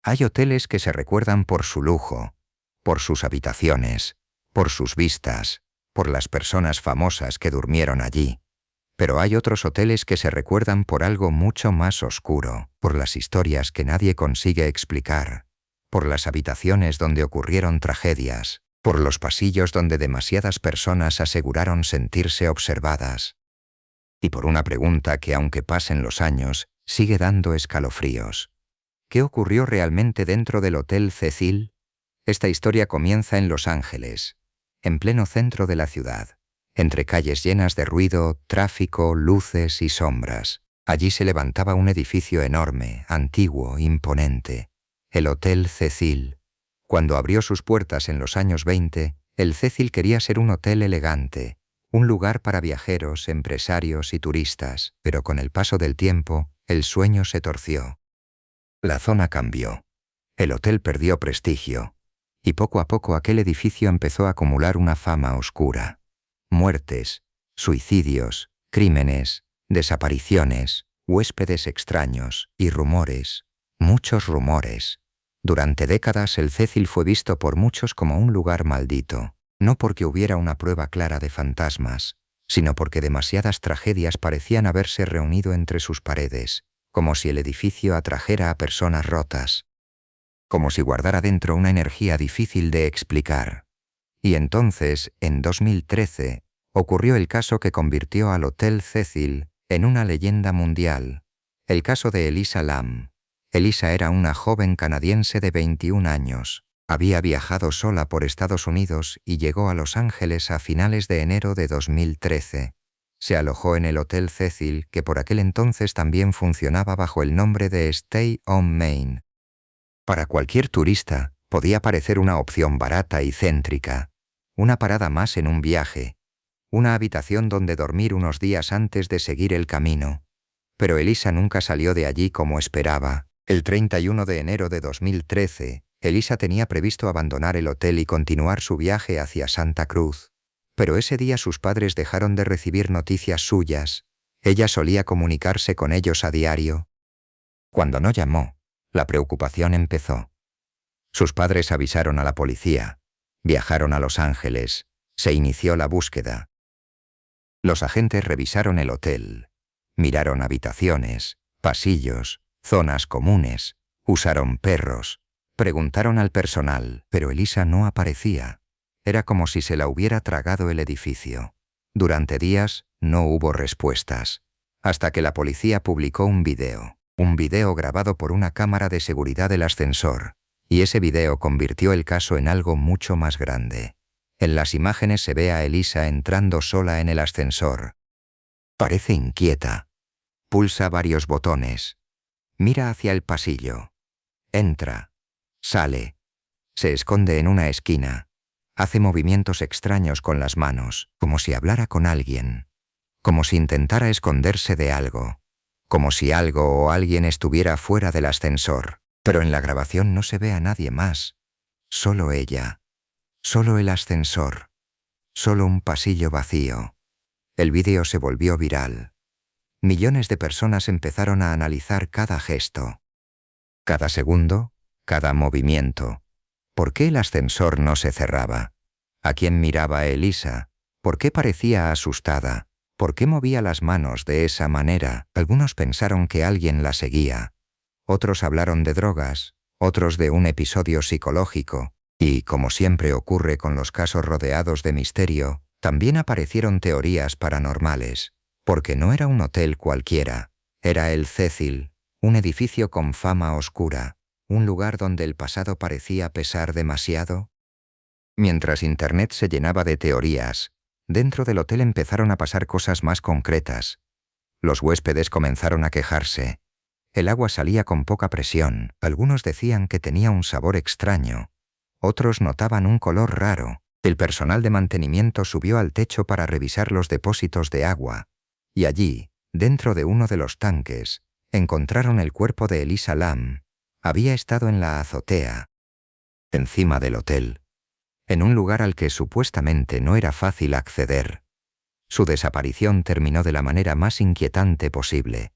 Hay hoteles que se recuerdan por su lujo, por sus habitaciones, por sus vistas, por las personas famosas que durmieron allí. Pero hay otros hoteles que se recuerdan por algo mucho más oscuro, por las historias que nadie consigue explicar, por las habitaciones donde ocurrieron tragedias, por los pasillos donde demasiadas personas aseguraron sentirse observadas. Y por una pregunta que, aunque pasen los años, sigue dando escalofríos. ¿Qué ocurrió realmente dentro del Hotel Cecil? Esta historia comienza en Los Ángeles, en pleno centro de la ciudad, entre calles llenas de ruido, tráfico, luces y sombras. Allí se levantaba un edificio enorme, antiguo, imponente, el Hotel Cecil. Cuando abrió sus puertas en los años 20, el Cecil quería ser un hotel elegante, un lugar para viajeros, empresarios y turistas, pero con el paso del tiempo, el sueño se torció. La zona cambió. El hotel perdió prestigio, y poco a poco aquel edificio empezó a acumular una fama oscura. Muertes, suicidios, crímenes, desapariciones, huéspedes extraños y rumores, muchos rumores. Durante décadas el Cecil fue visto por muchos como un lugar maldito, no porque hubiera una prueba clara de fantasmas, sino porque demasiadas tragedias parecían haberse reunido entre sus paredes, como si el edificio atrajera a personas rotas, como si guardara dentro una energía difícil de explicar. Y entonces, en 2013, ocurrió el caso que convirtió al Hotel Cecil en una leyenda mundial, el caso de Elisa Lam. Elisa era una joven canadiense de 21 años. Había viajado sola por Estados Unidos y llegó a Los Ángeles a finales de enero de 2013. Se alojó en el Hotel Cecil, que por aquel entonces también funcionaba bajo el nombre de Stay on Main. Para cualquier turista, podía parecer una opción barata y céntrica, una parada más en un viaje, una habitación donde dormir unos días antes de seguir el camino. Pero Elisa nunca salió de allí como esperaba. El 31 de enero de 2013, Elisa tenía previsto abandonar el hotel y continuar su viaje hacia Santa Cruz. Pero ese día sus padres dejaron de recibir noticias suyas. Ella solía comunicarse con ellos a diario. Cuando no llamó, la preocupación empezó. Sus padres avisaron a la policía, viajaron a Los Ángeles, se inició la búsqueda. Los agentes revisaron el hotel, miraron habitaciones, pasillos, zonas comunes, usaron perros, preguntaron al personal, pero Elisa no aparecía. Era como si se la hubiera tragado el edificio. Durante días no hubo respuestas, hasta que la policía publicó un video grabado por una cámara de seguridad del ascensor, y ese video convirtió el caso en algo mucho más grande. En las imágenes se ve a Elisa entrando sola en el ascensor. Parece inquieta. Pulsa varios botones. Mira hacia el pasillo. Entra. Sale. Se esconde en una esquina. Hace movimientos extraños con las manos, como si hablara con alguien, como si intentara esconderse de algo, como si algo o alguien estuviera fuera del ascensor. Pero en la grabación no se ve a nadie más. Solo ella. Solo el ascensor. Solo un pasillo vacío. El vídeo se volvió viral. Millones de personas empezaron a analizar cada gesto, cada segundo, cada movimiento. ¿Por qué el ascensor no se cerraba? ¿A quién miraba Elisa? ¿Por qué parecía asustada? ¿Por qué movía las manos de esa manera? Algunos pensaron que alguien la seguía. Otros hablaron de drogas, otros de un episodio psicológico. Y, como siempre ocurre con los casos rodeados de misterio, también aparecieron teorías paranormales. Porque no era un hotel cualquiera. Era el Cecil, un edificio con fama oscura, un lugar donde el pasado parecía pesar demasiado. Mientras Internet se llenaba de teorías, dentro del hotel empezaron a pasar cosas más concretas. Los huéspedes comenzaron a quejarse. El agua salía con poca presión. Algunos decían que tenía un sabor extraño. Otros notaban un color raro. El personal de mantenimiento subió al techo para revisar los depósitos de agua. Y allí, dentro de uno de los tanques, encontraron el cuerpo de Elisa Lam. Había estado en la azotea, encima del hotel, en un lugar al que supuestamente no era fácil acceder. Su desaparición terminó de la manera más inquietante posible.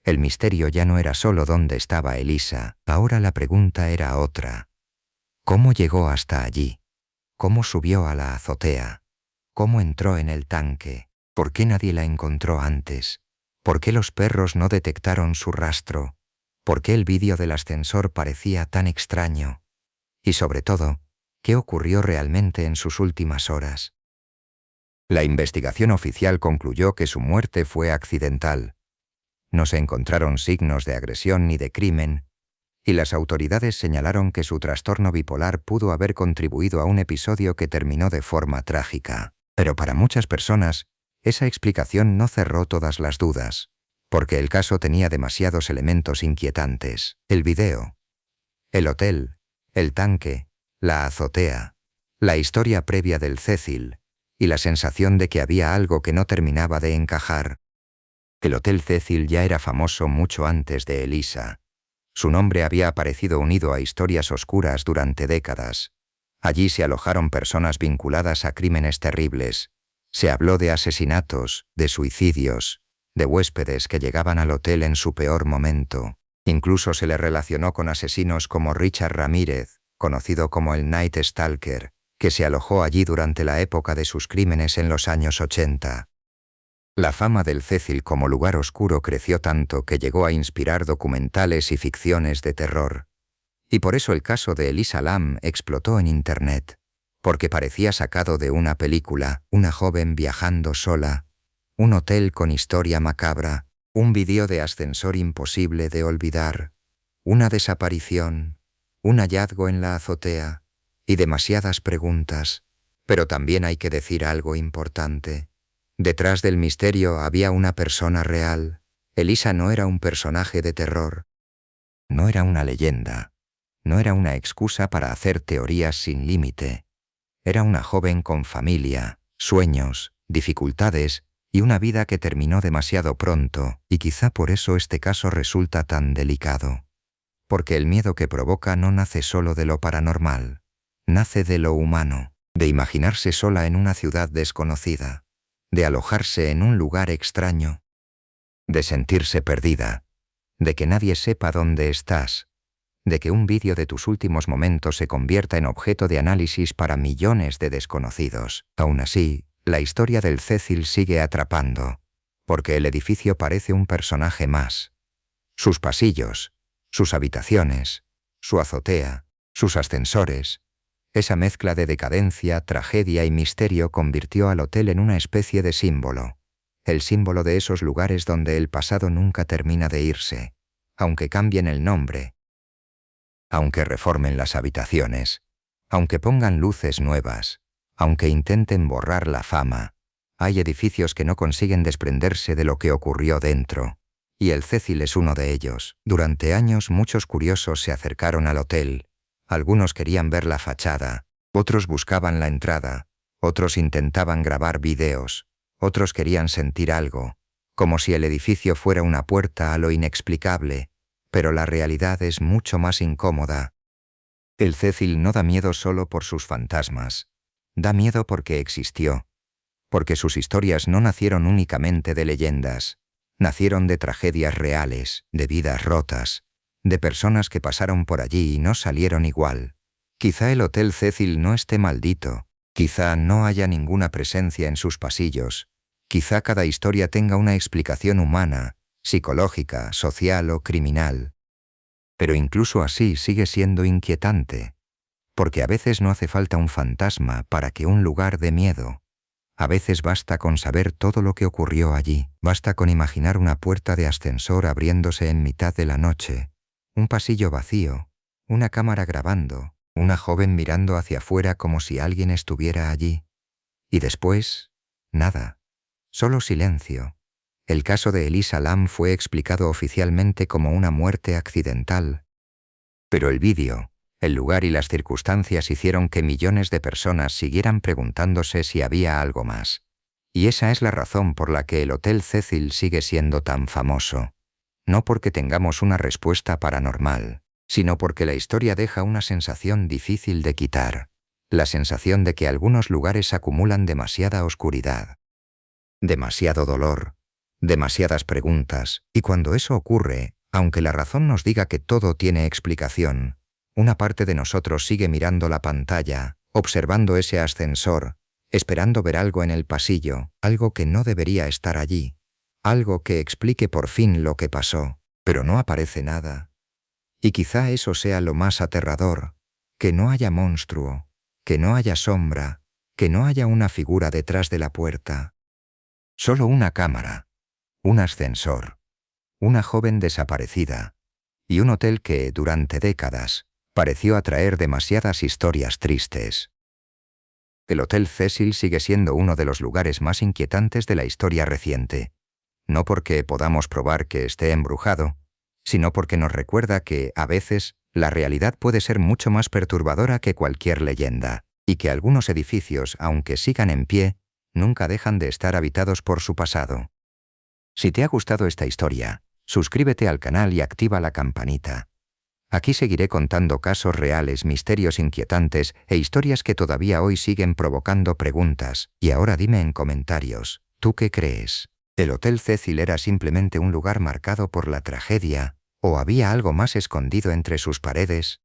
El misterio ya no era solo dónde estaba Elisa, ahora la pregunta era otra. ¿Cómo llegó hasta allí? ¿Cómo subió a la azotea? ¿Cómo entró en el tanque? ¿Por qué nadie la encontró antes? ¿Por qué los perros no detectaron su rastro? ¿Por qué el vídeo del ascensor parecía tan extraño? Y sobre todo, ¿qué ocurrió realmente en sus últimas horas? La investigación oficial concluyó que su muerte fue accidental. No se encontraron signos de agresión ni de crimen, y las autoridades señalaron que su trastorno bipolar pudo haber contribuido a un episodio que terminó de forma trágica. Pero para muchas personas, esa explicación no cerró todas las dudas, porque el caso tenía demasiados elementos inquietantes. El video, el hotel, el tanque, la azotea, la historia previa del Cecil, y la sensación de que había algo que no terminaba de encajar. El Hotel Cecil ya era famoso mucho antes de Elisa. Su nombre había aparecido unido a historias oscuras durante décadas. Allí se alojaron personas vinculadas a crímenes terribles. Se habló de asesinatos, de suicidios, de huéspedes que llegaban al hotel en su peor momento. Incluso se le relacionó con asesinos como Richard Ramírez, conocido como el Night Stalker, que se alojó allí durante la época de sus crímenes en los años 80. La fama del Cecil como lugar oscuro creció tanto que llegó a inspirar documentales y ficciones de terror. Y por eso el caso de Elisa Lam explotó en Internet, porque parecía sacado de una película, una joven viajando sola, un hotel con historia macabra, un vídeo de ascensor imposible de olvidar, una desaparición, un hallazgo en la azotea y demasiadas preguntas. Pero también hay que decir algo importante. Detrás del misterio había una persona real. Elisa no era un personaje de terror. No era una leyenda. No era una excusa para hacer teorías sin límite. Era una joven con familia, sueños, dificultades y una vida que terminó demasiado pronto, y quizá por eso este caso resulta tan delicado. Porque el miedo que provoca no nace solo de lo paranormal. Nace de lo humano, de imaginarse sola en una ciudad desconocida, de alojarse en un lugar extraño, de sentirse perdida, de que nadie sepa dónde estás, de que un vídeo de tus últimos momentos se convierta en objeto de análisis para millones de desconocidos. Aún así, la historia del Cecil sigue atrapando, porque el edificio parece un personaje más. Sus pasillos, sus habitaciones, su azotea, sus ascensores. Esa mezcla de decadencia, tragedia y misterio convirtió al hotel en una especie de símbolo. El símbolo de esos lugares donde el pasado nunca termina de irse, aunque cambien el nombre, aunque reformen las habitaciones, aunque pongan luces nuevas, aunque intenten borrar la fama. Hay edificios que no consiguen desprenderse de lo que ocurrió dentro. Y el Cecil es uno de ellos. Durante años muchos curiosos se acercaron al hotel. Algunos querían ver la fachada, otros buscaban la entrada, otros intentaban grabar vídeos, otros querían sentir algo, como si el edificio fuera una puerta a lo inexplicable, pero la realidad es mucho más incómoda. El Cecil no da miedo solo por sus fantasmas, da miedo porque existió, porque sus historias no nacieron únicamente de leyendas, nacieron de tragedias reales, de vidas rotas, de personas que pasaron por allí y no salieron igual. Quizá el Hotel Cecil no esté maldito, quizá no haya ninguna presencia en sus pasillos, quizá cada historia tenga una explicación humana, psicológica, social o criminal. Pero incluso así sigue siendo inquietante, porque a veces no hace falta un fantasma para que un lugar dé miedo. A veces basta con saber todo lo que ocurrió allí, basta con imaginar una puerta de ascensor abriéndose en mitad de la noche, un pasillo vacío, una cámara grabando, una joven mirando hacia afuera como si alguien estuviera allí. Y después, nada, solo silencio. El caso de Elisa Lam fue explicado oficialmente como una muerte accidental. Pero el vídeo, el lugar y las circunstancias hicieron que millones de personas siguieran preguntándose si había algo más. Y esa es la razón por la que el Hotel Cecil sigue siendo tan famoso. No porque tengamos una respuesta paranormal, sino porque la historia deja una sensación difícil de quitar. La sensación de que algunos lugares acumulan demasiada oscuridad, demasiado dolor, Demasiadas preguntas, y cuando eso ocurre, aunque la razón nos diga que todo tiene explicación, una parte de nosotros sigue mirando la pantalla, observando ese ascensor, esperando ver algo en el pasillo, algo que no debería estar allí, algo que explique por fin lo que pasó, pero no aparece nada. Y quizá eso sea lo más aterrador, que no haya monstruo, que no haya sombra, que no haya una figura detrás de la puerta. Solo una cámara, un ascensor, una joven desaparecida, y un hotel que, durante décadas, pareció atraer demasiadas historias tristes. El Hotel Cecil sigue siendo uno de los lugares más inquietantes de la historia reciente, no porque podamos probar que esté embrujado, sino porque nos recuerda que, a veces, la realidad puede ser mucho más perturbadora que cualquier leyenda, y que algunos edificios, aunque sigan en pie, nunca dejan de estar habitados por su pasado. Si te ha gustado esta historia, suscríbete al canal y activa la campanita. Aquí seguiré contando casos reales, misterios inquietantes e historias que todavía hoy siguen provocando preguntas. Y ahora dime en comentarios, ¿tú qué crees? ¿El Hotel Cecil era simplemente un lugar marcado por la tragedia, o había algo más escondido entre sus paredes?